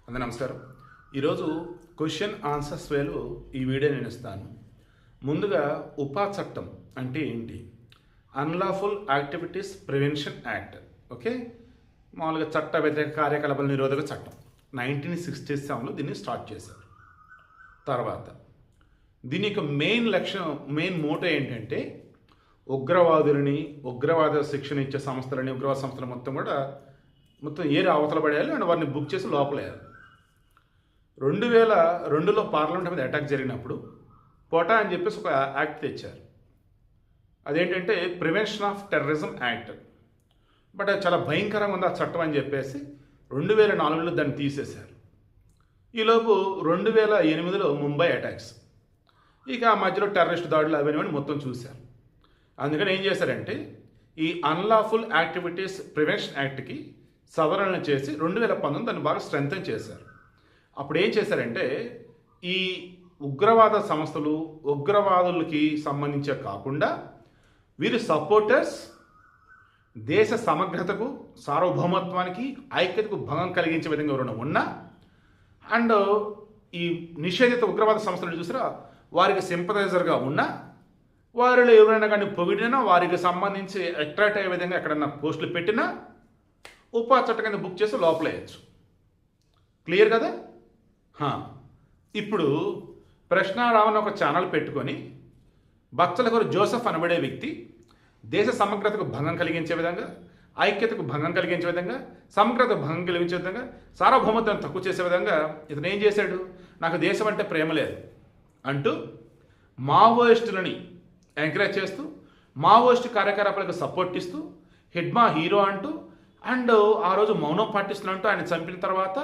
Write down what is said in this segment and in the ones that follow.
అందరూ నమస్కారం. ఈరోజు క్వశ్చన్ ఆన్సర్స్ వేలో ఈ వీడియో నేను ఇస్తాను. ముందుగా ఉపా చట్టం అంటే ఏంటి? Unlawful activities prevention act. Okay, మామూలుగా చట్ట వ్యతిరేక కార్యకలాపాల నిరోధక చట్టం 1967లో దీన్ని స్టార్ట్ చేశారు. తర్వాత దీని యొక్క మెయిన్ మోటో ఏంటంటే ఉగ్రవాదులని, ఉగ్రవాద శిక్షణ ఇచ్చే సంస్థలని, ఉగ్రవాద సంస్థలు మొత్తం ఏరి అవతల పడేయాలి అండ్ వారిని బుక్ చేసి లోపలేయాలి. 2002లో పార్లమెంట్ మీద అటాక్ జరిగినప్పుడు పోటా అని చెప్పేసి ఒక యాక్ట్ తెచ్చారు. అదేంటంటే prevention of terrorism act. But అది చాలా భయంకరంగా ఉంది ఆ చట్టం అని చెప్పేసి 2004లో దాన్ని తీసేశారు. ఈలోపు 2008లో ముంబై అటాక్స్, ఇక ఆ మధ్యలో టెర్రరిస్ట్ దాడులు అవన్నీ మొత్తం చూశారు. అందుకని ఏం చేశారంటే ఈ అన్లాఫుల్ యాక్టివిటీస్ ప్రివెన్షన్ యాక్ట్కి సవరణలు చేసి 2019 దాన్ని బాగా స్ట్రెంథన్ చేశారు. అప్పుడు ఏం చేశారంటే ఈ ఉగ్రవాద సంస్థలు, ఉగ్రవాదులకి సంబంధించే కాకుండా వీరి సపోర్టర్స్ దేశ సమగ్రతకు, సార్వభౌమత్వానికి, ఐక్యతకు భంగం కలిగించే విధంగా ఎవరైనా ఉన్నా అండ్ ఈ నిషేధిత ఉగ్రవాద సంస్థలు చూసారా వారికి సింపథైజర్గా ఉన్నా, వారిలో ఎవరైనా కానీ పొగిడినా, వారికి సంబంధించి అట్రాక్ట్ అయ్యే విధంగా ఎక్కడన్నా పోస్టులు పెట్టినా ఉపా చట్టం కింద బుక్ చేసి లోపలేయచ్చు. క్లియర్ కదా? ఇప్పుడు ప్రశ్నారావణ ఒక ఛానల్ పెట్టుకొని బచ్చలగూరు జోసెఫ్ అనబడే వ్యక్తి దేశ సమగ్రతకు భంగం కలిగించే విధంగా, ఐక్యతకు భంగం కలిగించే విధంగా, సమగ్రతకు భంగం కలిగించే విధంగా, సార్వభౌమత్వాన్ని తక్కువ చేసే విధంగా ఇతను ఏం చేశాడు? నాకు దేశం అంటే ప్రేమ లేదు అంటూ మావోయిస్టులని ఎంకరేజ్ చేస్తూ, మావోయిస్టు కార్యకలాపాలకు సపోర్ట్ ఇస్తూ, హిడ్మా హీరో అంటూ అండ్ ఆ రోజు మౌనం పాటిస్తున్నట్టు ఆయన చంపిన తర్వాత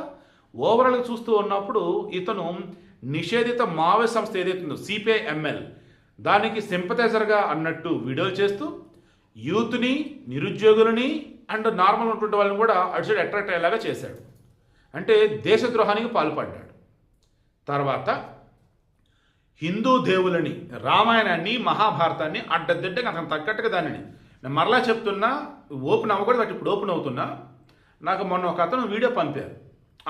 ఓవరాల్గా చూస్తూ ఉన్నప్పుడు ఇతను నిషేధిత మావోయిస్ట్ సంస్థ ఏదైతుందో సిపిఐ-ఎంఎల్ దానికి సింపథైజర్గా అన్నట్టు వీడియోలు చేస్తూ యూత్ని, నిరుద్యోగులని అండ్ నార్మల్ ఉన్నటువంటి వాళ్ళని కూడా అటు సైడ్ అట్రాక్ట్ అయ్యేలాగా చేశాడు. అంటే దేశద్రోహానికి పాల్పడ్డాడు. తర్వాత హిందూ దేవులని, రామాయణాన్ని, మహాభారతాన్ని అడ్డదిడ్డగా అతను తగ్గట్టుగా దానిని నేను మరలా చెప్తున్నా, ఓపెన్ అవ్వకూడదు బట్ ఇప్పుడు ఓపెన్ అవుతున్నా. నాకు మొన్న ఒక అతను వీడియో పంపారు.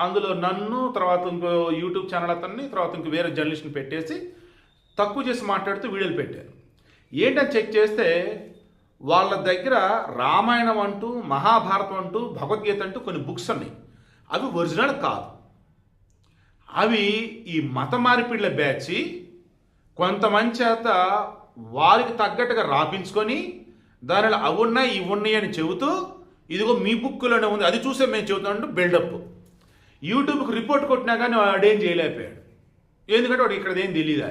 అందులో నన్ను, తర్వాత ఇంకో యూట్యూబ్ ఛానల్ అతన్ని, తర్వాత ఇంకో వేరే జర్నలిస్ట్ని పెట్టేసి తక్కువ చేసి మాట్లాడుతూ వీడియోలు పెట్టారు. ఏంటని చెక్ చేస్తే వాళ్ళ దగ్గర రామాయణం అంటూ, మహాభారతం అంటూ, భగవద్గీత అంటూ కొన్ని బుక్స్ ఉన్నాయి. అవి ఒరిజినల్ కాదు. అవి ఈ మత మార్పిడిల బ్యాచ్ కొంతమంది చేత వారికి తగ్గట్టుగా రాపించుకొని దానిలో అవి ఉన్నాయి, ఇవి ఉన్నాయి అని చెబుతూ ఇదిగో మీ బుక్లోనే ఉంది, అది చూసే మేము చెబుతామంటూ బిల్డప్. యూట్యూబ్కి రిపోర్ట్ కొట్టినా కానీ వాడేం చేయలేకపోయాడు. ఎందుకంటే వాడు ఇక్కడ ఏం తెలియదు.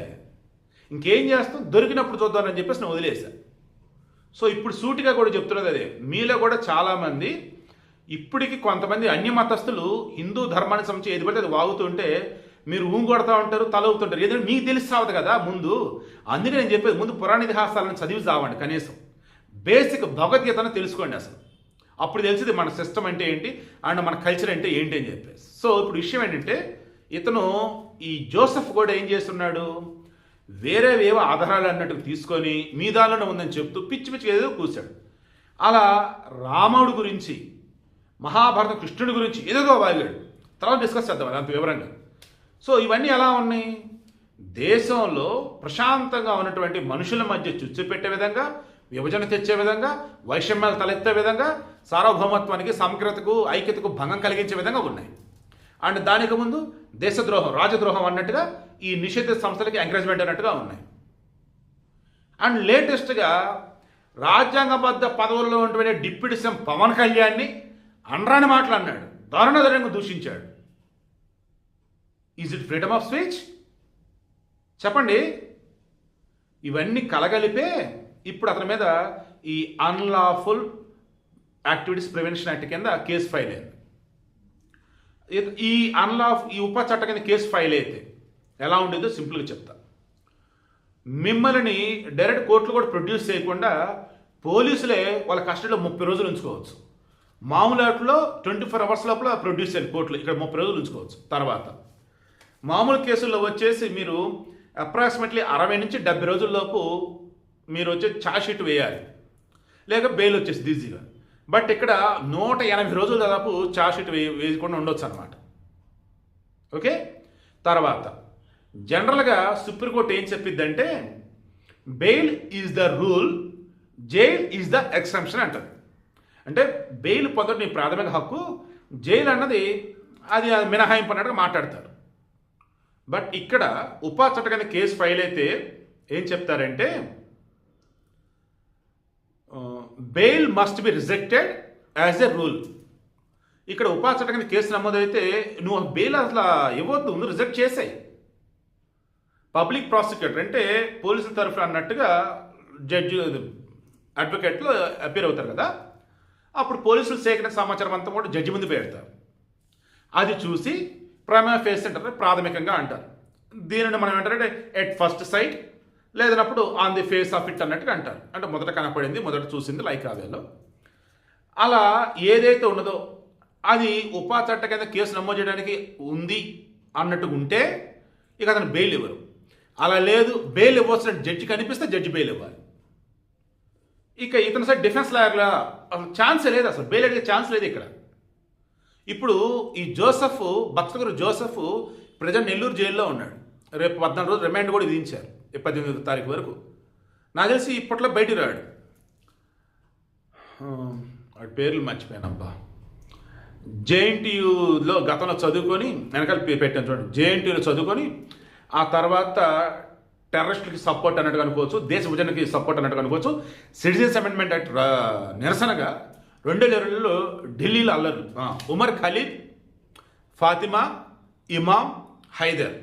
ఇంకేం చేస్తాం, దొరికినప్పుడు చూద్దామని చెప్పేసి నేను వదిలేశాను. సో ఇప్పుడు సూటిగా కూడా చెప్తున్నది అదే. మీలో కూడా చాలామంది ఇప్పటికి కొంతమంది అన్య మతస్థులు హిందూ ధర్మానికి సంబంధించి ఏది పడితే అది వాగుతుంటే మీరు కొడతా ఉంటారు, తల ఊపుతుంటారు. ఏదైనా మీకు తెలిసి సావదు కదా ముందు. అందుకే నేను చెప్పేది ముందు పురాణ ఇతిహాసాలను చదివి సావండి. కనీసం బేసిక్ భగవద్గీతను తెలుసుకోండి. అసలు అప్పుడు తెలిసింది మన సిస్టమ్ అంటే ఏంటి అండ్ మన కల్చర్ అంటే ఏంటి అని చెప్పేసి. సో ఇప్పుడు విషయం ఏంటంటే ఇతను ఈ జోసెఫ్ కూడా ఏం చేస్తున్నాడు, వేరేవేవో ఆధారాలు అన్నట్టు తీసుకొని మీ దానిలోనే ఉందని చెప్తూ పిచ్చి పిచ్చి ఏదో కూర్చాడు. అలా రాముడు గురించి, మహాభారత కృష్ణుడి గురించి ఏదేదో వాగాడు. తర్వాత డిస్కస్ చేద్దాం అంత వివరంగా. సో ఇవన్నీ ఎలా ఉన్నాయి? దేశంలో ప్రశాంతంగా ఉన్నటువంటి మనుషుల మధ్య చుచ్చు పెట్టే విధంగా, విభజన తెచ్చే విధంగా, వైషమ్యాలు తలెత్తే విధంగా, సార్వభౌమత్వానికి, సమగ్రతకు, ఐక్యతకు భంగం కలిగించే విధంగా ఉన్నాయి. అండ్ దానికి ముందు దేశద్రోహం, రాజద్రోహం అన్నట్టుగా ఈ నిషేధిత సంస్థలకి ఎంకరేజ్మెంట్ అన్నట్టుగా ఉన్నాయి. అండ్ లేటెస్ట్గా రాజ్యాంగబద్ధ పదవుల్లో ఉన్నటువంటి డిప్యూటీ సీఎం పవన్ కళ్యాణ్ని అనరాని మాట్లాడినాడు, దారుణంగా దూషించాడు. Is it freedom of speech? చెప్పండి. ఇవన్నీ కలగలిపే ఇప్పుడు అతని మీద ఈ అన్లాఫుల్ యాక్టివిటీస్ ప్రివెన్షన్ యాక్ట్ కింద కేసు ఫైల్ అయింది. ఈ ఉప చట్ట కింద కేసు ఫైల్ అయితే ఎలా ఉండేదో సింపుల్గా చెప్తా. మిమ్మల్ని డైరెక్ట్ కోర్టులో కూడా ప్రొడ్యూస్ చేయకుండా పోలీసులే వాళ్ళ కస్టడీలో 30 రోజులు ఉంచుకోవచ్చు. మామూలు వాటిలో 24 అవర్స్ లోపల ప్రొడ్యూస్ చేయాలి కోర్టులో, ఇక్కడ 30 రోజులు ఉంచుకోవచ్చు. తర్వాత మామూలు కేసుల్లో వచ్చేసి మీరు అప్రాక్సిమేట్లీ 60 నుంచి 70 రోజుల్లోపు మీరు వచ్చే ఛార్జ్ షీట్ వేయాలి, లేక బెయిల్ వచ్చేసి ఈజీగా. బట్ ఇక్కడ 180 రోజులు దాదాపు ఛార్జ్ షీట్ వేయకుండా ఉండొచ్చు అనమాట. ఓకే. తర్వాత జనరల్గా సుప్రీంకోర్టు ఏం చెప్పిద్దంటే bail is the rule, jail is the exception అంటారు. అంటే బెయిల్ పొందడం నీ ప్రాథమిక హక్కు, జైలు అన్నది అది మినహాయింపు అన్నట్టుగా మాట్లాడతారు. బట్ ఇక్కడ ఉపా చట్టం కింద కేసు ఫైల్ అయితే ఏం చెప్తారంటే bail must be rejected as a rule. ఇక్కడ ఉపా చట్టం కింద కేసు నమోదైతే నువ్వు బెయిల్ అసలు ఇవ్వద్దు, నువ్వు రిజెక్ట్ చేసాయి. పబ్లిక్ ప్రాసిక్యూటర్ అంటే పోలీసుల తరఫున అన్నట్టుగా జడ్జి అడ్వకేట్లు అపీర్ అవుతారు కదా, అప్పుడు పోలీసులు సేకరించిన సమాచారం అంతా కూడా జడ్జి ముందు పెడతారు. అది చూసి ప్రైమా ఫేస్ అంటారు, ప్రాథమికంగా అంటారు. దీనిని మనం ఏంటంటే ఎట్ ఫస్ట్ సైట్ లేదన్నప్పుడు on the face of it అన్నట్టుగా అంటారు. అంటే మొదట కనపడింది, మొదట చూసింది లైక్ ఆవేలో. అలా ఏదైతే ఉన్నదో అది ఉపా చట్ట కింద కేసు నమోదు చేయడానికి ఉంది అన్నట్టుగా ఉంటే ఇక అతను బెయిల్ ఇవ్వరు. అలా లేదు, బెయిల్ ఇవ్వాల్సిన జడ్జి కనిపిస్తే జడ్జి బెయిల్ ఇవ్వాలి. ఇక ఇతను సైడ్ డిఫెన్స్ లాయర్లా అసలు ఛాన్సే లేదు, అసలు బెయిల్ అడిగే ఛాన్స్ లేదు ఇక్కడ. ఇప్పుడు ఈ జోసెఫ్ బచ్చలగురు జోసెఫ్ ప్రజెంట్ నెల్లూరు జైల్లో ఉన్నాడు. రేపు 14 రోజులు రిమాండ్ కూడా విధించారు 18వ తారీఖు వరకు. నాకు తెలిసి ఇప్పట్లో బయటికి రాడు. వాడి పేర్లు మర్చిపోయానబ్బా. జేఎన్టీయూలో గతంలో చదువుకొని వెనకాల పెట్టాను చూడండి, జేఎన్టీయూలో చదువుకొని ఆ తర్వాత టెర్రరిస్టులకి సపోర్ట్ అన్నట్టు అనుకోవచ్చు, దేశ విభజనకి సపోర్ట్ అన్నట్టు అనుకోవచ్చు. సిటిజన్స్ అమెండ్మెంట్ యాక్ట్ నిరసనగా 2020లో ఢిల్లీలో అల్లర్లు. ఉమర్ ఖలీద్, ఫాతిమా, ఇమాం, హైదర్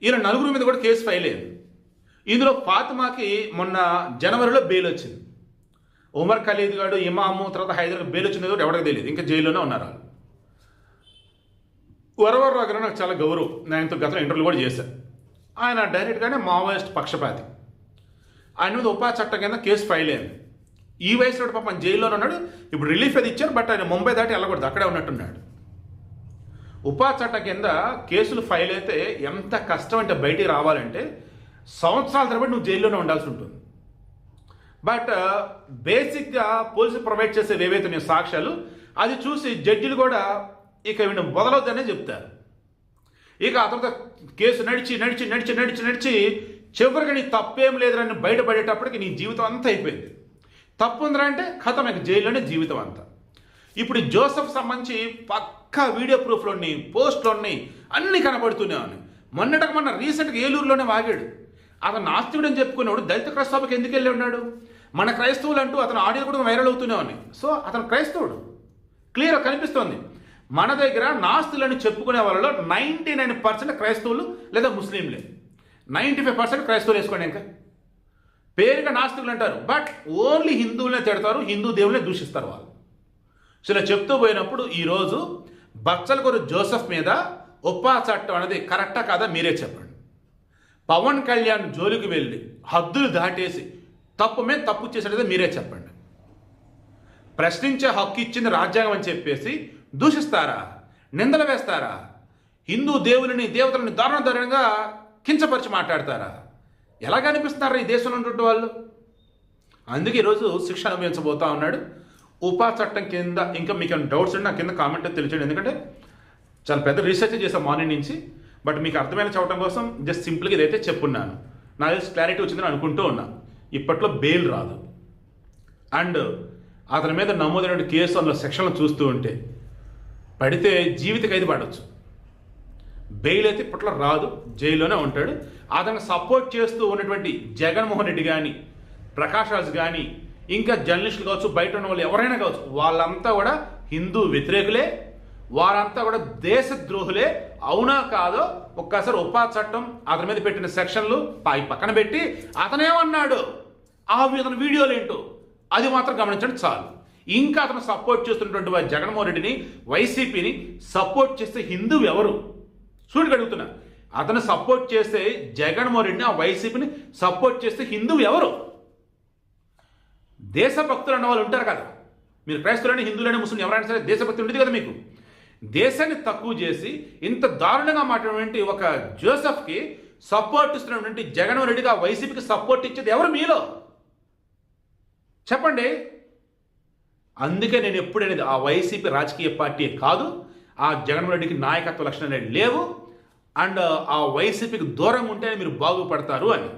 ఈయన నలుగురు మీద కూడా కేసు ఫైల్ అయింది. ఇందులో ఫాతిమాకి మొన్న జనవరిలో బెయిల్ వచ్చింది. ఉమర్ ఖలీద్ గారు, ఇమాము, తర్వాత హైదర్ బెయిల్ వచ్చింది కూడా ఎవరికి తెలియదు, ఇంకా జైల్లోనే ఉన్నారు వాళ్ళు. వరవరరావు గారు నాకు చాలా గౌరవం, ఆయనతో గతంలో ఇంటర్వ్యూ కూడా చేశాను. ఆయన డైరెక్ట్గానే మావోయిస్ట్ పక్షపాతి. ఆయన మీద ఉపా చట్టం కింద కేసు ఫైల్ అయింది. ఈ వయసులో పాపం జైల్లోనే ఉన్నాడు. ఇప్పుడు రిలీఫ్ అది ఇచ్చారు, బట్ ఆయన ముంబై దాటి వెళ్ళకూడదు, అక్కడే ఉన్నట్టున్నాడు. ఉపా చట్టం కింద కేసులు ఫైల్ అయితే ఎంత కష్టం అంటే బయటికి రావాలంటే సంవత్సరాల తరబడి నువ్వు జైల్లోనే ఉండాల్సి ఉంటుంది. బట్ బేసిక్గా పోలీసులు ప్రొవైడ్ చేసేవి ఏవైతే నేను సాక్ష్యాలు అది చూసి జడ్జిలు కూడా ఇక వీడిని వదలొద్దనే చెప్తారు. ఇక ఆ తర్వాత కేసు నడిచి నడిచి నడిచి నడిచి నడిచి చివరికి నీ తప్పేం లేదని బయటపడేటప్పటికి నీ జీవితం అంతా అయిపోయింది. తప్పు ఉందిరా అంటే కథం, ఇక జైల్లోనే జీవితం అంతా. ఇప్పుడు జోసెఫ్ సంబంధించి పక్కా వీడియో ప్రూఫ్లు ఉన్నాయి, పోస్టులు ఉన్నాయి, అన్నీ కనబడుతూనే ఉన్నాయి. మొన్న రీసెంట్గా ఏలూరులోనే వాగాడు. అతను నాస్తికుడు అని చెప్పుకునేవాడు దళిత క్రైస్తవకి ఎందుకు వెళ్ళి ఉన్నాడు? మన క్రైస్తవులు అంటూ అతను ఆడియో కూడా వైరల్ అవుతూనే ఉన్నాయి. సో అతను క్రైస్తవుడు క్లియర్గా కనిపిస్తోంది. మన దగ్గర నాస్తులని చెప్పుకునే వాళ్ళలో 99% క్రైస్తవులు లేదా ముస్లింలే. 95% క్రైస్తవులు వేసుకోండి. ఇంకా పేరుగా నాస్తికులు అంటారు, బట్ ఓన్లీ హిందువులనే తిడతారు, హిందూ దేవులనే దూషిస్తారు వాళ్ళు. సో ఇలా చెప్తూ పోయినప్పుడు ఈరోజు బచ్చలగురు జోసెఫ్ మీద ఉపా చట్టం అనేది కరెక్టా కాదా మీరే చెప్పండి. పవన్ కళ్యాణ్ జోలికి వెళ్ళి హద్దులు దాటేసి తప్పు మీద తప్పు చేసేది మీరే చెప్పండి. ప్రశ్నించే హక్కు ఇచ్చింది రాజ్యాంగం అని చెప్పేసి దూషిస్తారా, నిందలు వేస్తారా, హిందూ దేవులని దేవతలని దారుణంగా కించపరిచి మాట్లాడతారా? ఎలా కనిపిస్తున్నారా ఈ దేశంలో ఉన్నటువంటి వాళ్ళు? అందుకే ఈరోజు శిక్ష అనుభవించబోతా ఉన్నాడు. ఉపా చట్టం కింద ఇంకా మీకు ఏమైనా డౌట్స్ ఉంటే నాకు కింద కామెంట్ తెలియచేయండి. ఎందుకంటే చాలా పెద్ద రీసెర్చ్ చేసాం మార్నింగ్ నుంచి, బట్ మీకు అర్థమైన చెప్పడం కోసం జస్ట్ సింపుల్గా ఇదైతే చెప్పున్నాను. నాకు తెలిసి క్లారిటీ వచ్చిందని అనుకుంటూ ఉన్నాను. ఇప్పట్లో బెయిల్ రాదు, అండ్ అతని మీద నమోదైన కేసు అందులో సెక్షన్లు చూస్తూ ఉంటే పడితే జీవిత ఖైదు పడవచ్చు. బెయిల్ అయితే ఇప్పట్లో రాదు, జైల్లోనే ఉంటాడు. అతను సపోర్ట్ చేస్తూ ఉన్నటువంటి జగన్మోహన్ రెడ్డి కానీ, ప్రకాష్ రాజ్ కానీ, ఇంకా జర్నలిస్టులు కావచ్చు, బయట ఉన్న వాళ్ళు ఎవరైనా కావచ్చు, వాళ్ళంతా కూడా హిందూ వ్యతిరేకులే, వారంతా కూడా దేశద్రోహులే. అవునా కాదో ఒక్కసారి ఉపా చట్టం అతని మీద పెట్టిన సెక్షన్లు పక్కన పెట్టి అతనేమన్నాడు అతని వీడియోలు ఏంటో అది మాత్రం గమనించండి చాలు. ఇంకా అతను సపోర్ట్ చేస్తున్నటువంటి జగన్మోహన్ రెడ్డిని, వైసీపీని సపోర్ట్ చేస్తే హిందువు ఎవరు? సూటిగా అడుగుతున్నా. అతను సపోర్ట్ చేస్తే జగన్మోహన్ రెడ్డిని, ఆ వైసీపీని సపోర్ట్ చేస్తే హిందువు ఎవరు? దేశభక్తులు అన్న వాళ్ళు ఉంటారు కదా. మీరు క్రైస్తవులని, హిందువులని, ముస్లిం ఎవరైనా సరే దేశభక్తి ఉండేది కదా మీకు. దేశాన్ని తక్కువ చేసి ఇంత దారుణంగా మాట్లాడినటువంటి ఒక జోసెఫ్కి సపోర్ట్ ఇస్తున్నటువంటి జగన్మోహన్ రెడ్డికి, ఆ వైసీపీకి సపోర్ట్ ఇచ్చేది ఎవరు మీలో చెప్పండి. అందుకే నేను ఎప్పుడనేది ఆ వైసీపీ రాజకీయ పార్టీ కాదు, ఆ జగన్మోహన్ రెడ్డికి నాయకత్వ లక్షణాలు లేవు. అండ్ ఆ వైసీపీకి దూరంగా ఉంటే మీరు బాగుపడతారు అని.